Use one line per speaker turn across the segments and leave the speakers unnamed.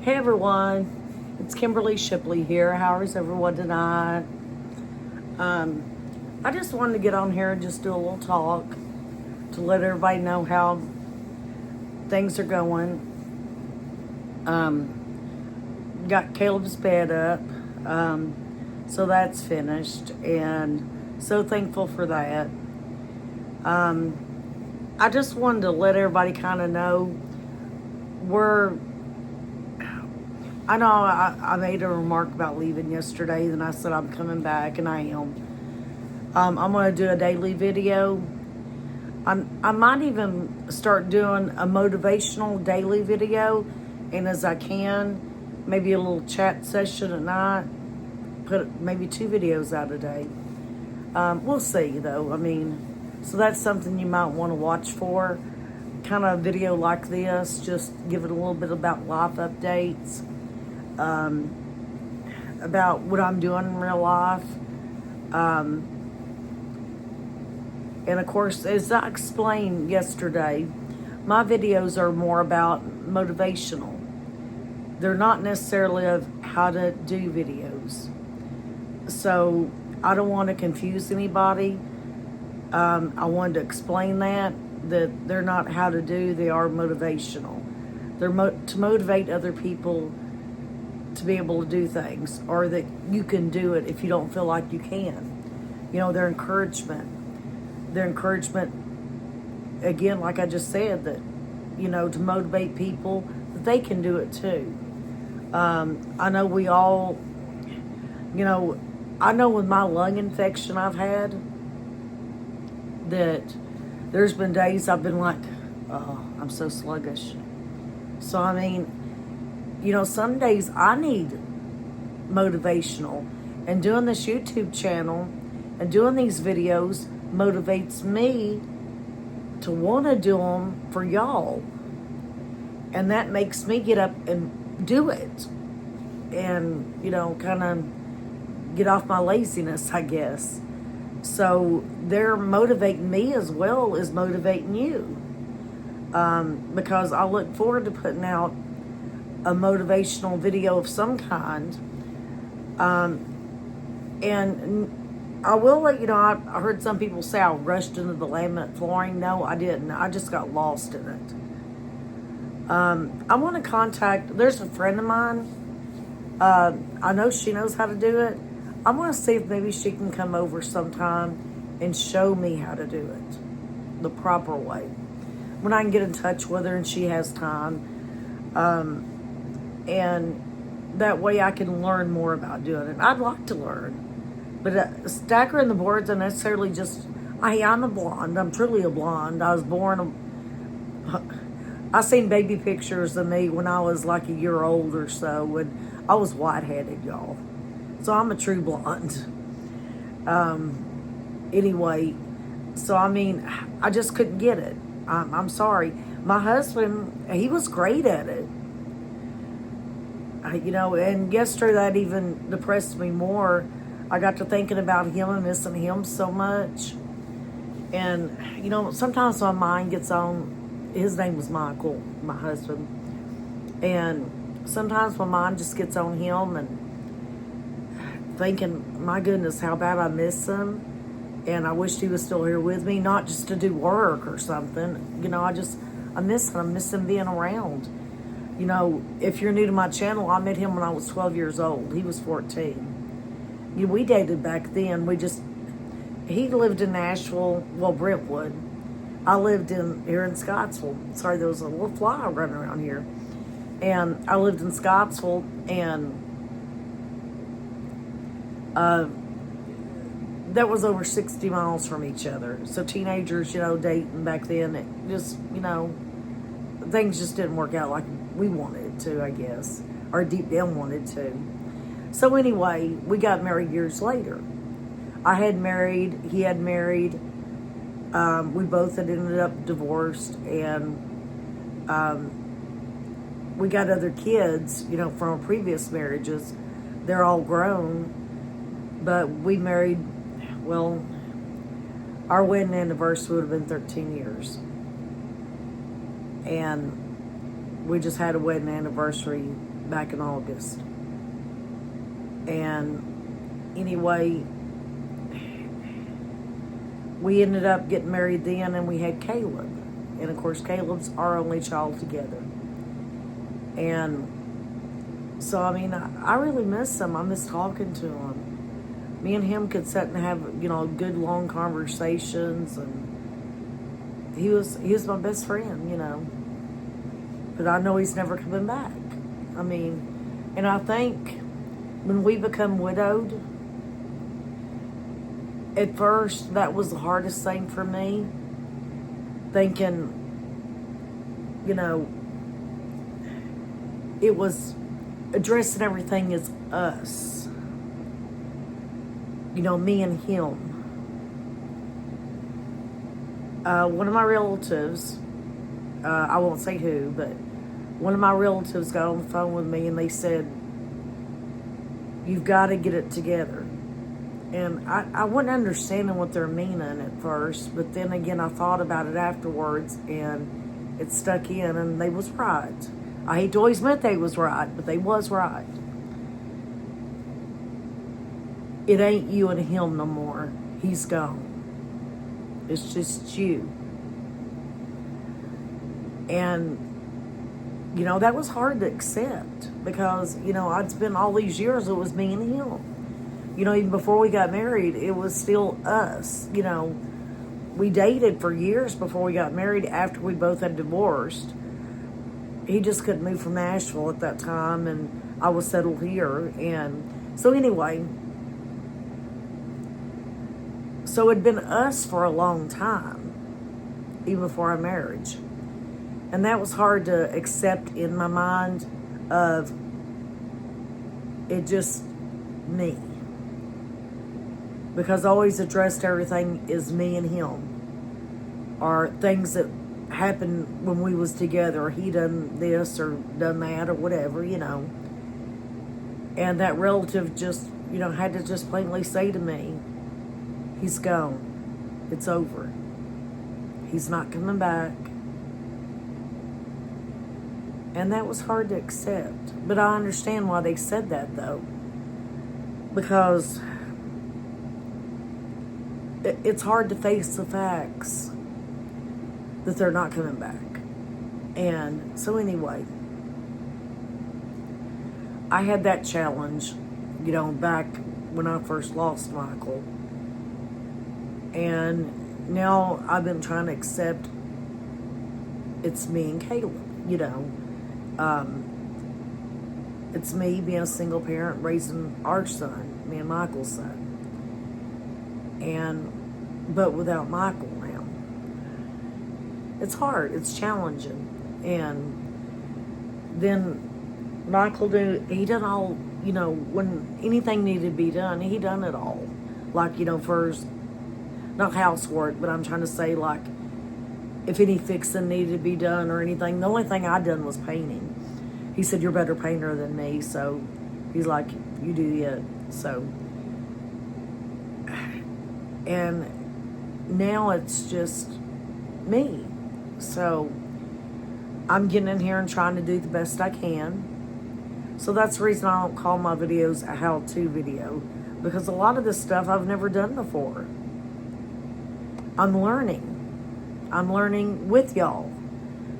Hey everyone, it's Kimberly Shipley here. How is everyone tonight? I just wanted to get on here and just do a little talk to let everybody know how things are going. Got Caleb's bed up, so that's finished, and so thankful for that. I just wanted to let everybody kind of know I know I made a remark about leaving yesterday, and I said I'm coming back, and I am. I'm going to do a daily video. I might even start doing a motivational daily video, and as I can, maybe a little chat session at night, put maybe 2 videos out a day. We'll see, though. So that's something you might want to watch for. Kind of a video like this, just give it a little bit about life updates. About what I'm doing in real life. And of course, as I explained yesterday, my videos are more about motivational. They're not necessarily of how to do videos. So I don't want to confuse anybody. I wanted to explain that they're not how to do, they are motivational. They're to motivate other people to be able to do things, or that you can do it if you don't feel like you can. Their encouragement. Their encouragement, again, like I just said, that, to motivate people that they can do it too. I know we all, I know with my lung infection I've had, that there's been days I've been like, oh, I'm so sluggish. So, some days I need motivational, and doing this YouTube channel and doing these videos motivates me to want to do them for y'all, and that makes me get up and do it, and kind of get off my laziness, I guess. So they're motivating me as well as motivating you, because I look forward to putting out a motivational video of some kind. And I will let you know, I heard some people say I rushed into the laminate flooring. No, I didn't. I just got lost in it. I want to contact, there's a friend of mine. I know she knows how to do it. I want to see if maybe she can come over sometime and show me how to do it the proper way, when I can get in touch with her and she has time. And that way I can learn more about doing it. I'd like to learn. But stackering the boards, I necessarily just, I'm a blonde. I'm truly a blonde. I was born, I seen baby pictures of me when I was like a year old or so, and I was white-headed, y'all. So I'm a true blonde. Anyway, so I just couldn't get it. I'm sorry. My husband, he was great at it. And yesterday that even depressed me more. I got to thinking about him and missing him so much. And, sometimes my mind gets on, his name was Michael, my husband. And sometimes my mind just gets on him and thinking, my goodness, how bad I miss him. And I wished he was still here with me, not just to do work or something. I miss him. I miss him being around. If you're new to my channel, I met him when I was 12 years old. He was 14. We dated back then. He lived in Nashville, Brentwood. I lived here in Scottsville. Sorry, there was a little fly running around here. And I lived in Scottsville, and that was over 60 miles from each other. So teenagers, dating back then, it just, things just didn't work out like we wanted to, I guess, or deep down wanted to. So anyway, we got married years later. I had married, he had married. We both had ended up divorced, and we got other kids, from our previous marriages. They're all grown, but we married, our wedding anniversary would have been 13 years. And we just had a wedding anniversary back in August. And anyway, we ended up getting married then, and we had Caleb. And of course, Caleb's our only child together. And so, I mean, I really miss him. I miss talking to him. Me and him could sit and have, good long conversations, and he was my best friend. But I know he's never coming back. I mean, and I think when we become widowed, at first that was the hardest thing for me, thinking, it was addressing everything as us. Me and him. One of my relatives, I won't say who, but one of my relatives got on the phone with me and they said, "You've got to get it together." And I wasn't understanding what they're meaning at first, but then again, I thought about it afterwards, and it stuck in, and they was right. I hate to always admit they was right, but they was right. It ain't you and him no more. He's gone. It's just you. And, that was hard to accept because, I'd spent all these years, it was me and him. Even before we got married, it was still us. We dated for years before we got married after we both had divorced. He just couldn't move from Nashville at that time, and I was settled here. And so anyway, so it'd been us for a long time, even before our marriage. And that was hard to accept in my mind of it just me. Because I always addressed everything as me and him. Or things that happened when we was together. Or he done this or done that or whatever, And that relative just, had to just plainly say to me, "He's gone. It's over. He's not coming back." And that was hard to accept. But I understand why they said that, though. Because it's hard to face the facts that they're not coming back. And so anyway, I had that challenge, back when I first lost Michael. And now I've been trying to accept it's me and Caleb, It's me being a single parent raising our son, me and Michael's son. But without Michael now. It's hard, it's challenging. And then Michael he done all, when anything needed to be done, he done it all. Like, for his, not housework, but I'm trying to say, like, if any fixing needed to be done or anything, the only thing I done was painting. He said, "You're a better painter than me," so he's like, "You do it." So, and now it's just me. So I'm getting in here and trying to do the best I can. So that's the reason I don't call my videos a how-to video, because a lot of this stuff I've never done before. I'm learning with y'all.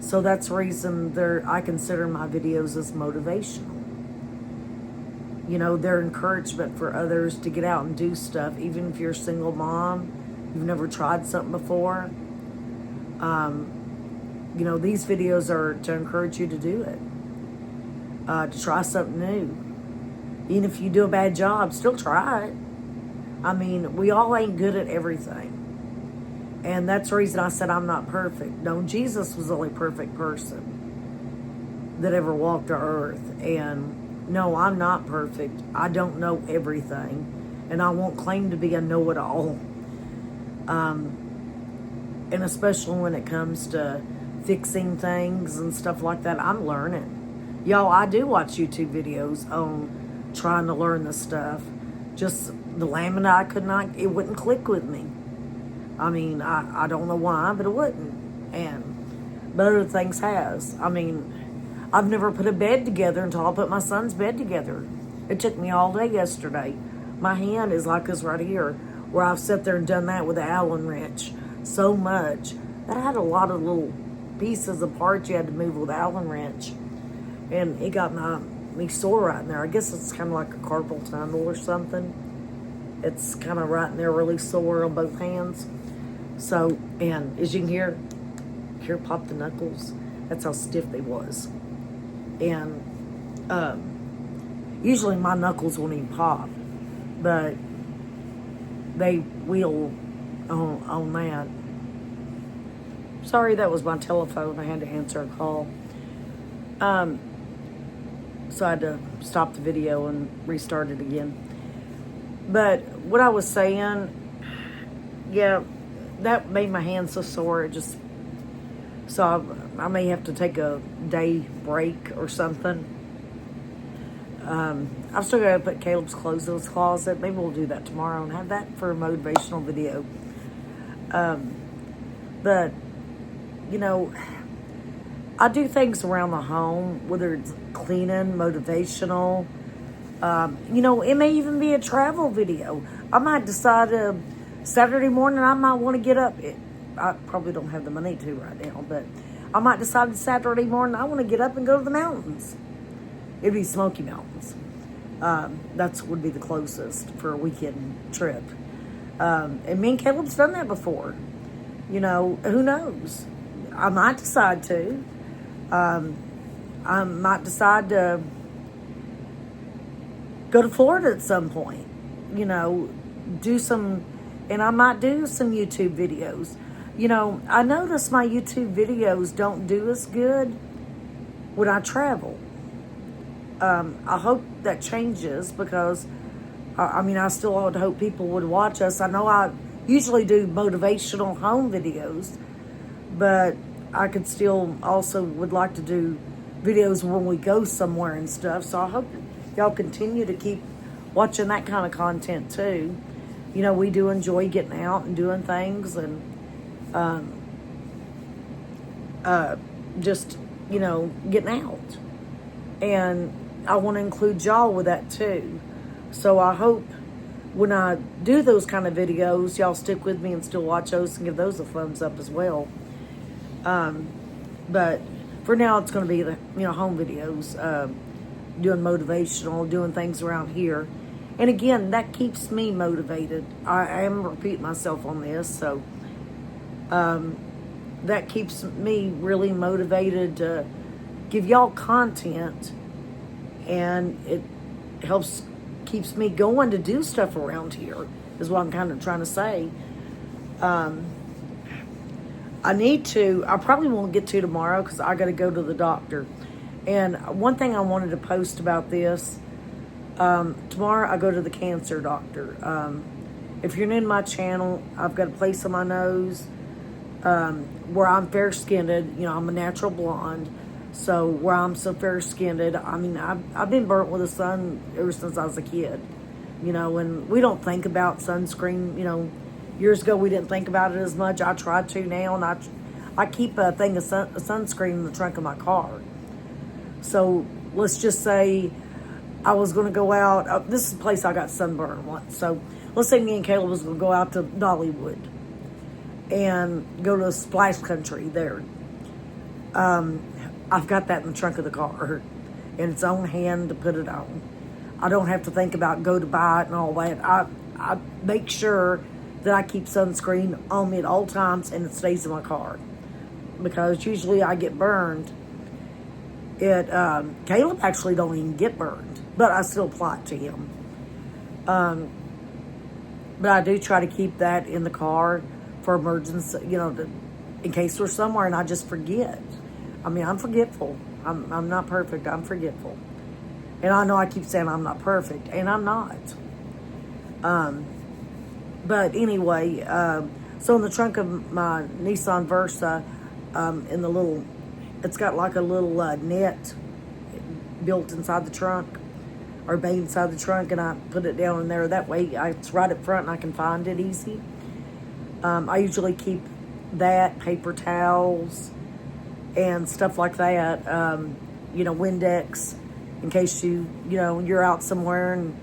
So that's the reason I consider my videos as motivational. They're encouragement for others to get out and do stuff, even if you're a single mom, you've never tried something before. These videos are to encourage you to do it, to try something new. Even if you do a bad job, still try it. I mean, we all ain't good at everything. And that's the reason I said I'm not perfect. No, Jesus was the only perfect person that ever walked the earth. And no, I'm not perfect. I don't know everything. And I won't claim to be a know-it-all. And especially when it comes to fixing things and stuff like that, I'm learning. Y'all, I do watch YouTube videos on trying to learn this stuff. Just the laminate, it wouldn't click with me. I mean, I don't know why, but it wouldn't. But other things has. I mean, I've never put a bed together until I put my son's bed together. It took me all day yesterday. My hand is like this right here, where I've sat there and done that with an Allen wrench so much that I had a lot of little pieces of parts you had to move with an Allen wrench. And it got me sore right in there. I guess it's kind of like a carpal tunnel or something. It's kind of right in there, really sore on both hands. So, and as you can hear pop the knuckles. That's how stiff they was. And usually my knuckles won't even pop, but they will on that. Sorry, that was my telephone. I had to answer a call. So I had to stop the video and restart it again. But what I was saying, yeah, that made my hand so sore. So I may have to take a day break or something. I've still got to put Caleb's clothes in his closet. Maybe we'll do that tomorrow and have that for a motivational video. But, you know, I do things around the home, whether it's cleaning, motivational. You know, it may even be a travel video. I might decide Saturday morning I might want to get up. I probably don't have the money to right now, but I might decide Saturday morning I want to get up and go to the mountains. It'd be Smoky Mountains. That would be the closest for a weekend trip. And me and Caleb's done that before. You know, who knows? I might decide to. I might decide to go to Florida at some point. You know, and I might do some YouTube videos. You know, I notice my YouTube videos don't do as good when I travel. I hope that changes because, I mean, I still would hope people would watch us. I know I usually do motivational home videos, but I could still also would like to do videos when we go somewhere and stuff. So I hope y'all continue to keep watching that kind of content too. You know, we do enjoy getting out and doing things and just, you know, getting out. And I want to include y'all with that too. So I hope when I do those kind of videos, y'all stick with me and still watch those and give those a thumbs up as well. But for now, it's going to be the, you know, home videos, doing motivational, doing things around here. And again, that keeps me motivated. I am repeating myself on this, so that keeps me really motivated to give y'all content, and it keeps me going to do stuff around here, is what I'm kind of trying to say. I probably won't get to tomorrow because I got to go to the doctor. And one thing I wanted to post about this, tomorrow I go to the cancer doctor. If you're new to my channel, I've got a place on my nose where I'm fair-skinned. You know, I'm a natural blonde. So where I'm so fair-skinned, I mean, I've been burnt with the sun ever since I was a kid. You know, and we don't think about sunscreen. You know, years ago we didn't think about it as much. I try to now, and I keep a thing of sunscreen in the trunk of my car. So let's just say I was going to go out. This is the place I got sunburned once. So let's say me and Caleb was going to go out to Dollywood and go to Splash Country there. I've got that in the trunk of the car in its own hand to put it on. I don't have to think about go to buy it and all that. I make sure that I keep sunscreen on me at all times and it stays in my car, because usually I get burned. Caleb actually don't even get burned, but I still apply it to him. But I do try to keep that in the car for emergency, you know, in case we're somewhere and I just forget. I mean, I'm forgetful. I'm not perfect. I'm forgetful. And I know I keep saying I'm not perfect, and I'm not. But anyway, so in the trunk of my Nissan Versa, in the little, it's got like a little net built inside the trunk, or bay inside the trunk, and I put it down in there. That way it's right up front and I can find it easy. I usually keep that, paper towels, and stuff like that Windex in case you're out somewhere and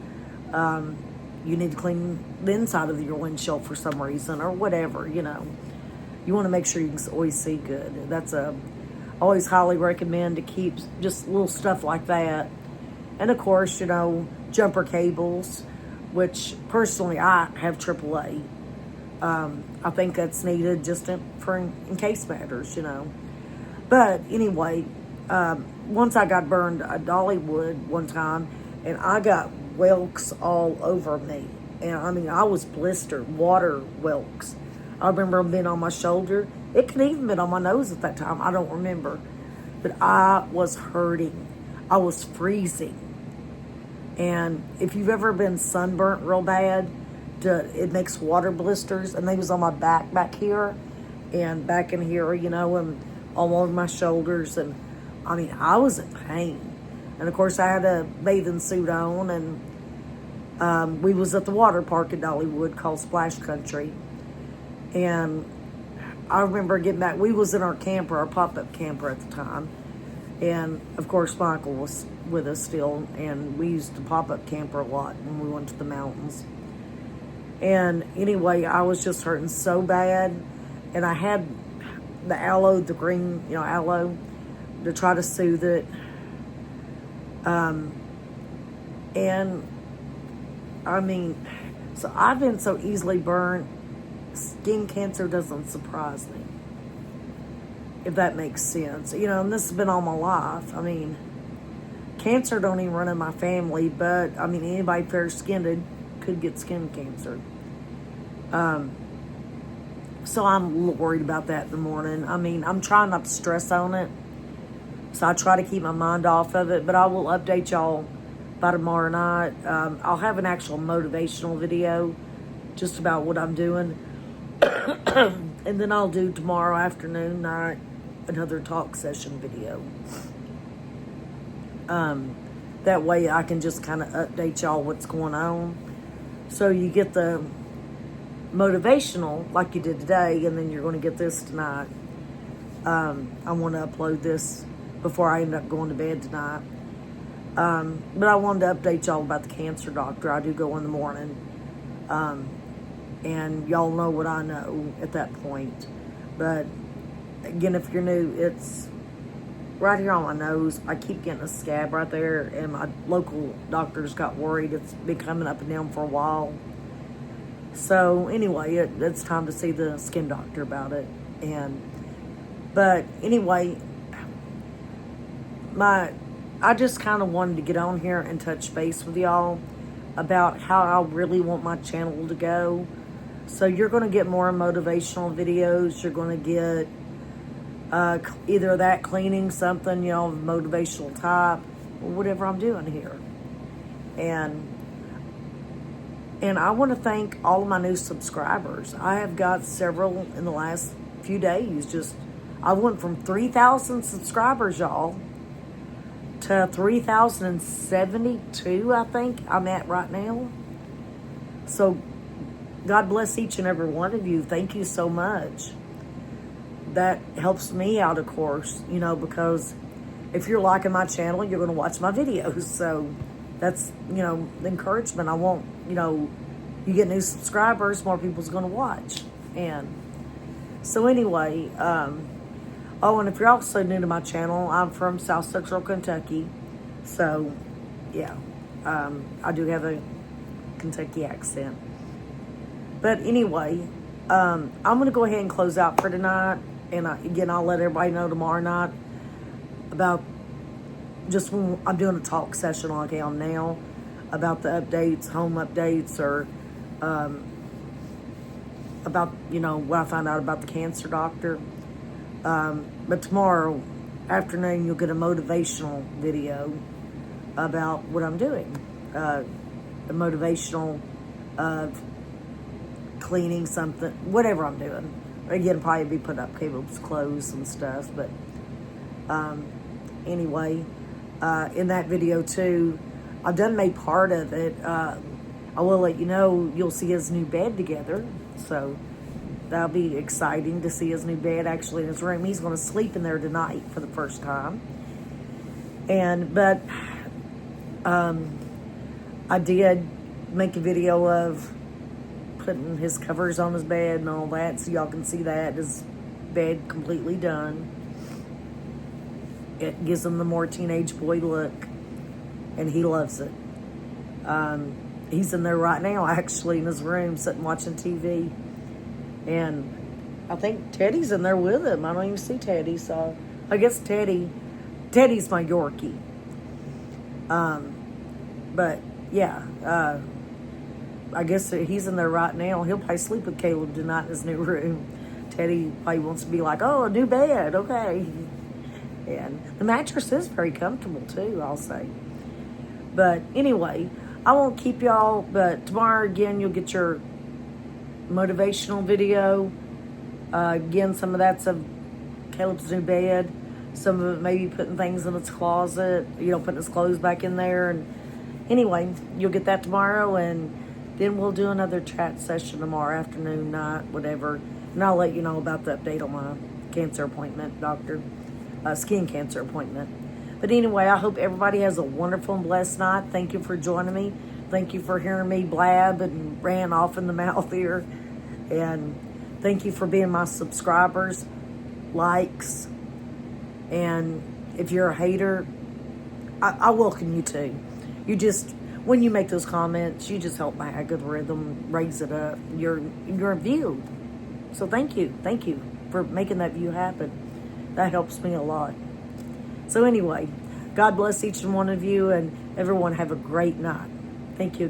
you need to clean the inside of your windshield for some reason or whatever. You want to make sure you can always see good. That's always highly recommend to keep just little stuff like that. And of course, jumper cables, which personally I have AAA. I think that's needed just in case matters, But anyway, once I got burned at Dollywood one time, and I got welts all over me. And I was blistered, water welts. I remember them being on my shoulder. It could even been on my nose at that time. I don't remember. But I was hurting. I was freezing. And if you've ever been sunburnt real bad, it makes water blisters. And they was on my back here and back in here, and all over my shoulders. And I was in pain. And of course I had a bathing suit on, and we was at the water park in Dollywood called Splash Country. And I remember getting back. We was in our camper, our pop-up camper at the time. And, of course, Michael was with us still. And we used the pop-up camper a lot when we went to the mountains. And anyway, I was just hurting so bad. And I had the aloe, the green, aloe, to try to soothe it. So I've been so easily burned. Skin cancer doesn't surprise me, if that makes sense. And this has been all my life. Cancer don't even run in my family, but, anybody fair-skinned could get skin cancer. So I'm worried about that in the morning. I'm trying not to stress on it, so I try to keep my mind off of it, but I will update y'all by tomorrow night. I'll have an actual motivational video just about what I'm doing. And then I'll do tomorrow afternoon, night, another talk session video. That way I can just kind of update y'all what's going on. So you get the motivational like you did today, and then you're going to get this tonight. I want to upload this before I end up going to bed tonight. But I wanted to update y'all about the cancer doctor. I do go in the morning. And y'all know what I know at that point. But again, if you're new, it's right here on my nose. I keep getting a scab right there, and my local doctors got worried. It's been coming up and down for a while. So anyway, it's time to see the skin doctor about it. But anyway, I just kind of wanted to get on here and touch base with y'all about how I really want my channel to go. So you're going to get more motivational videos. You're going to get either that cleaning something, motivational type, or whatever I'm doing here. And I want to thank all of my new subscribers. I have got several in the last few days. I went from 3,000 subscribers, y'all, to 3,072, I think I'm at right now. So God bless each and every one of you. Thank you so much. That helps me out, of course, because if you're liking my channel, you're going to watch my videos. So that's, the encouragement. I want, you get new subscribers, more people's going to watch. And so anyway, and if you're also new to my channel, I'm from South Central Kentucky. So, yeah, I do have a Kentucky accent. But anyway, I'm going to go ahead and close out for tonight. And I'll let everybody know tomorrow night about just when I'm doing a talk session like I am now about the updates, home updates, or about, what I found out about the cancer doctor. But tomorrow afternoon, you'll get a motivational video about what I'm doing. A motivational of cleaning something, whatever I'm doing. Again, probably be putting up cables, clothes, and stuff. But anyway, in that video too, I've done made part of it. I will let you know, you'll see his new bed together. So that'll be exciting to see his new bed actually in his room. He's going to sleep in there tonight for the first time. But I did make a video of putting his covers on his bed and all that, so y'all can see that. His bed completely done. It gives him the more teenage boy look, and he loves it. He's in there right now, actually, in his room, sitting watching TV. And I think Teddy's in there with him. I don't even see Teddy, so I guess Teddy's my Yorkie. But yeah, I guess he's in there right now. He'll probably sleep with Caleb tonight in his new room. Teddy probably wants to be like, oh, a new bed, okay. And the mattress is very comfortable too, I'll say. But anyway, I won't keep y'all, but tomorrow again you'll get your motivational video. Again, some of that's of Caleb's new bed. Some of it maybe putting things in its closet, putting his clothes back in there. And anyway, you'll get that tomorrow, and then we'll do another chat session tomorrow afternoon, night, whatever. And I'll let you know about the update on my cancer appointment, skin cancer appointment. But anyway, I hope everybody has a wonderful and blessed night. Thank you for joining me. Thank you for hearing me blab and ran off in the mouth here. And thank you for being my subscribers, likes. And if you're a hater, I welcome you too. When you make those comments, you just help my algorithm raise it up. Your view. So thank you for making that view happen. That helps me a lot. So anyway, God bless each and one of you, and everyone have a great night. Thank you.